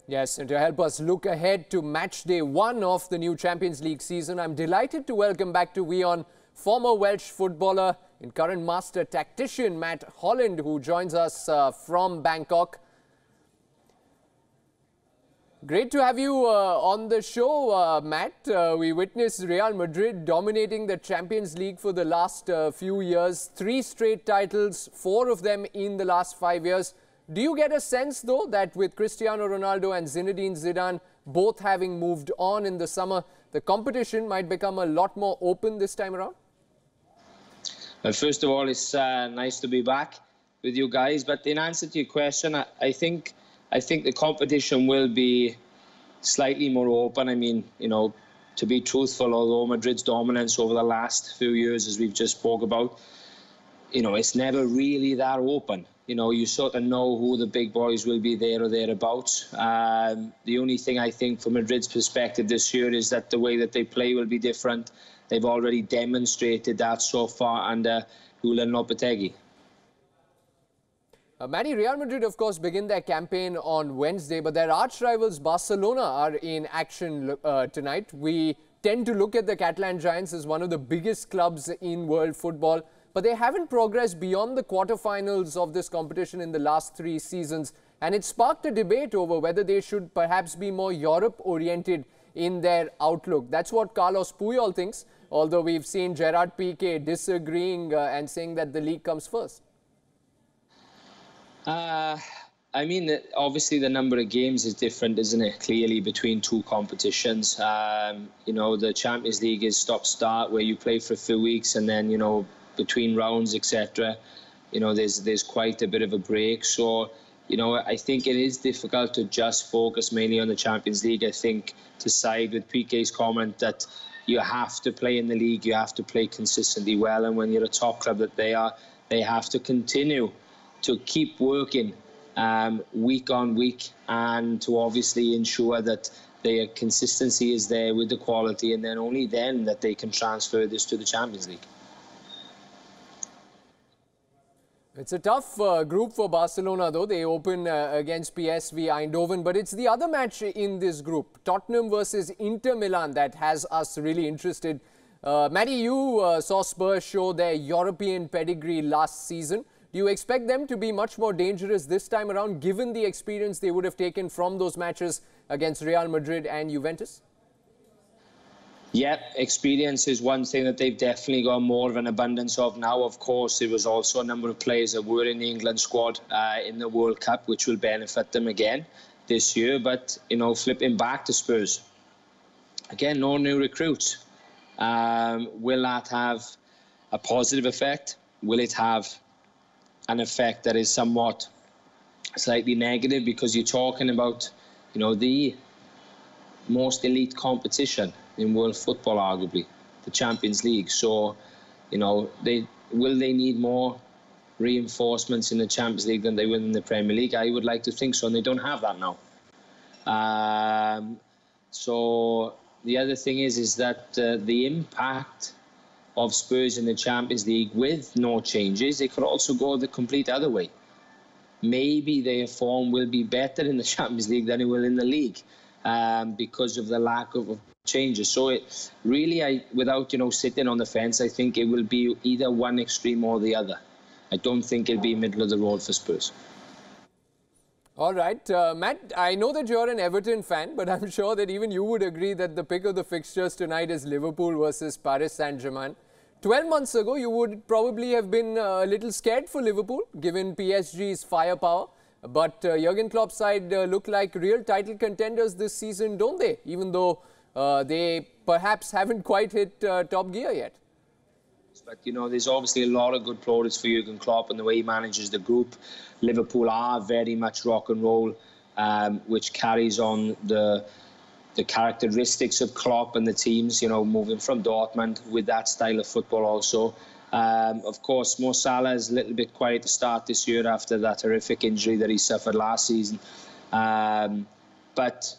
Yes, and to help us look ahead to match day 1 of the new Champions League season, I'm delighted to welcome back to Wion former Welsh footballer and current master tactician Matt Holland, who joins us from Bangkok. Great to have you on the show, Matt. We witnessed Real Madrid dominating the Champions League for the last few years. 3 straight titles, 4 of them in the last 5 years. Do you get a sense, though, that with Cristiano Ronaldo and Zinedine Zidane both having moved on in the summer, the competition might become a lot more open this time around? Well, first of all, it's nice to be back with you guys. But in answer to your question, I think the competition will be slightly more open. I mean, you know, to be truthful, although Madrid's dominance over the last few years, as we've just spoke about, you know, it's never really that open. You know, you sort of know who the big boys will be there or thereabouts. The only thing I think from Madrid's perspective this year is that the way that they play will be different. They've already demonstrated that so far under Rahul and Lopetegui. Matty, Real Madrid, of course, begin their campaign on Wednesday, but their arch rivals Barcelona are in action tonight. We tend to look at the Catalan Giants as one of the biggest clubs in world football, but they haven't progressed beyond the quarterfinals of this competition in the last 3 seasons. And it sparked a debate over whether they should perhaps be more Europe-oriented in their outlook. That's what Carlos Puyol thinks, although we've seen Gerard Piqué disagreeing and saying that the league comes first. I mean, obviously the number of games is different, isn't it? Clearly between 2 competitions. You know, the Champions League is stop-start where you play for a few weeks and then, you know, between rounds, etc. You know, there's quite a bit of a break. So, you know, I think it is difficult to just focus mainly on the Champions League. I think to side with Piqué's comment that you have to play in the league, you have to play consistently well, and when you're a top club that they are, they have to continue to keep working week on week and to obviously ensure that their consistency is there with the quality, and then only then that they can transfer this to the Champions League. It's a tough group for Barcelona, though. They open against PSV Eindhoven, but it's the other match in this group, Tottenham versus Inter Milan, that has us really interested. Matty, you saw Spurs show their European pedigree last season. Do you expect them to be much more dangerous this time around, given the experience they would have taken from those matches against Real Madrid and Juventus? Yeah, experience is one thing that they've definitely got more of an abundance of now. Of course, there was also a number of players that were in the England squad in the World Cup, which will benefit them again this year. But, you know, flipping back to Spurs, again, no new recruits. Will that have a positive effect? Will it have an effect that is somewhat slightly negative? Because you're talking about, you know, the most elite competition in world football, arguably, the Champions League. So, you know, will they need more reinforcements in the Champions League than they will in the Premier League? I would like to think so, and they don't have that now. So the other thing is that the impact of Spurs in the Champions League with no changes, it could also go the complete other way. Maybe their form will be better in the Champions League than it will in the league because of the lack of changes. So it really, without, you know, sitting on the fence, I think it will be either one extreme or the other. I don't think it'll be middle of the road for Spurs. All right, Matt, I know that you're an Everton fan, but I'm sure that even you would agree that the pick of the fixtures tonight is Liverpool versus Paris Saint-Germain. 12 months ago, you would probably have been a little scared for Liverpool, given PSG's firepower. But Jurgen Klopp's side look like real title contenders this season, don't they? Even though they perhaps haven't quite hit top gear yet. But, you know, there's obviously a lot of good plaudits for Jurgen Klopp and the way he manages the group. Liverpool are very much rock and roll, which carries on the characteristics of Klopp and the teams, you know, moving from Dortmund with that style of football also. Of course, Mo Salah is a little bit quiet to start this year after that horrific injury that he suffered last season. But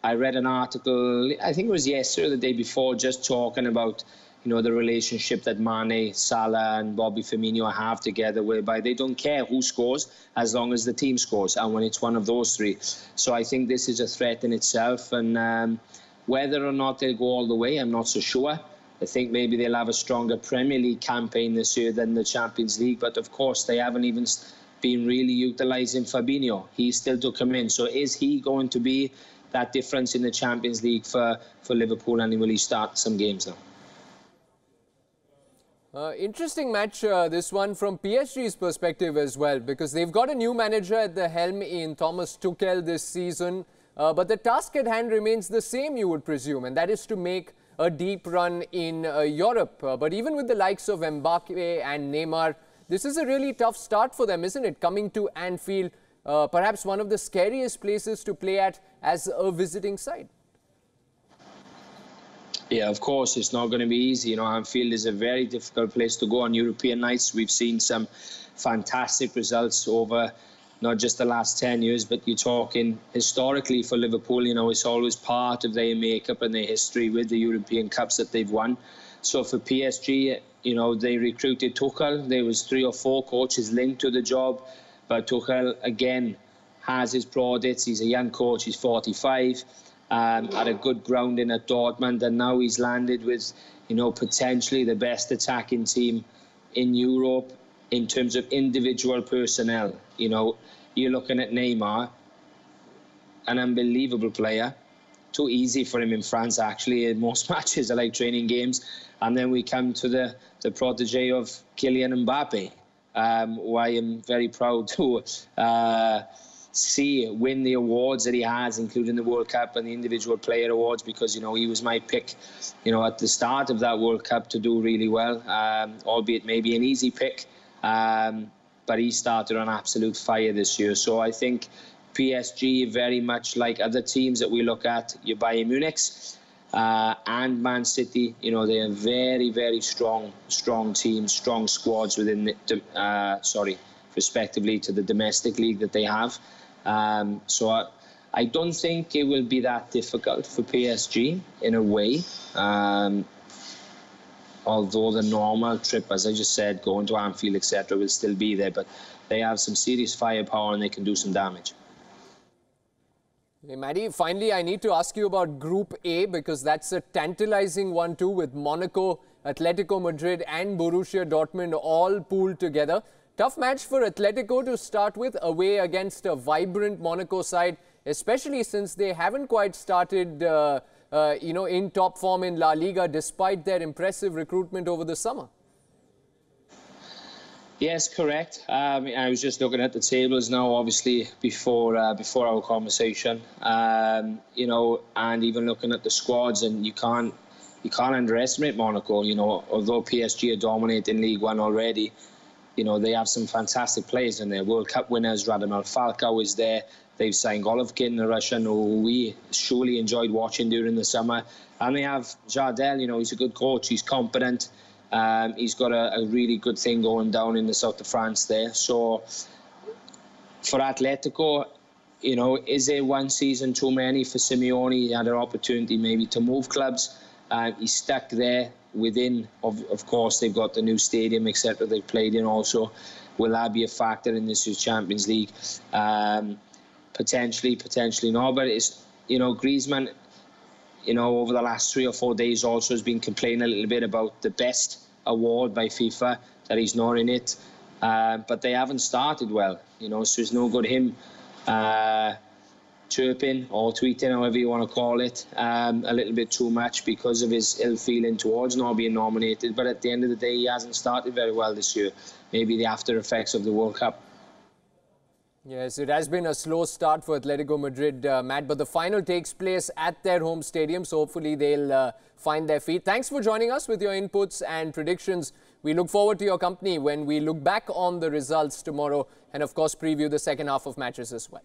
I read an article, I think it was yesterday or the day before, just talking about, the relationship that Mane, Salah and Bobby Firmino have together, whereby they don't care who scores as long as the team scores, and when it's one of those three. So I think this is a threat in itself, and whether or not they'll go all the way, I'm not so sure. I think maybe they'll have a stronger Premier League campaign this year than the Champions League, but of course they haven't even been really utilising Fabinho. He's still to come in. So is he going to be that difference in the Champions League for Liverpool, and will he start some games now? Interesting match, this one from PSG's perspective as well, because they've got a new manager at the helm in Thomas Tuchel this season. But the task at hand remains the same, you would presume, and that is to make a deep run in Europe. But even with the likes of Mbappe and Neymar, this is a really tough start for them, isn't it? Coming to Anfield, perhaps one of the scariest places to play at as a visiting side. Yeah, of course, it's not going to be easy. Anfield is a very difficult place to go on European nights. We've seen some fantastic results over not just the last 10 years, but you're talking historically for Liverpool. It's always part of their makeup and their history with the European Cups that they've won. So for PSG, they recruited Tuchel. There was 3 or 4 coaches linked to the job, but Tuchel, again, has his plaudits. He's a young coach, he's 45. Had a good grounding at Dortmund, and now he's landed with, potentially the best attacking team in Europe in terms of individual personnel. You're looking at Neymar, an unbelievable player. Too easy for him in France, actually. In most matches are like training games. And then we come to the protege of Kylian Mbappe, who I am very proud to see win the awards that he has, including the World Cup and the individual player awards, because he was my pick at the start of that World Cup to do really well, albeit maybe an easy pick, but he started on absolute fire this year. So I think PSG, very much like other teams that we look at, your Bayern Munich's and Man City, they are very, very strong teams, strong squads within respectively to the domestic league that they have. So I don't think it will be that difficult for PSG in a way, although the normal trip, as I just said, going to Anfield, etc., will still be there, but they have some serious firepower and they can do some damage. Hey, Maddie, finally, I need to ask you about Group A, because that's a tantalizing one too, with Monaco, Atletico Madrid and Borussia Dortmund all pooled together. Tough match for Atletico to start with, away against a vibrant Monaco side, especially since they haven't quite started, in top form in La Liga, despite their impressive recruitment over the summer. Yes, correct. I was just looking at the tables now, obviously, before our conversation, and even looking at the squads, and you can't underestimate Monaco. Although PSG are dominating League One already, they have some fantastic players in there. World Cup winners, Radamel Falcao is there. They've signed Golovkin, the Russian, who we surely enjoyed watching during the summer. And they have Jardel, he's a good coach, he's competent. He's got a really good thing going down in the south of France there. So for Atletico, is there one season too many for Simeone? He had an opportunity maybe to move clubs. He's stuck there within, of course, they've got the new stadium, etc. they've played in also. Will that be a factor in this year's Champions League? Potentially not. But it's, Griezmann, over the last 3 or 4 days also has been complaining a little bit about the best award by FIFA, that he's not in it. But they haven't started well, so it's no good him chirping or tweeting, however you want to call it, a little bit too much because of his ill feeling towards not being nominated. But at the end of the day, he hasn't started very well this year. Maybe the after effects of the World Cup. Yes, it has been a slow start for Atletico Madrid, Matt, but the final takes place at their home stadium, so hopefully they'll find their feet. Thanks for joining us with your inputs and predictions. We look forward to your company when we look back on the results tomorrow and, of course, preview the second half of matches as well.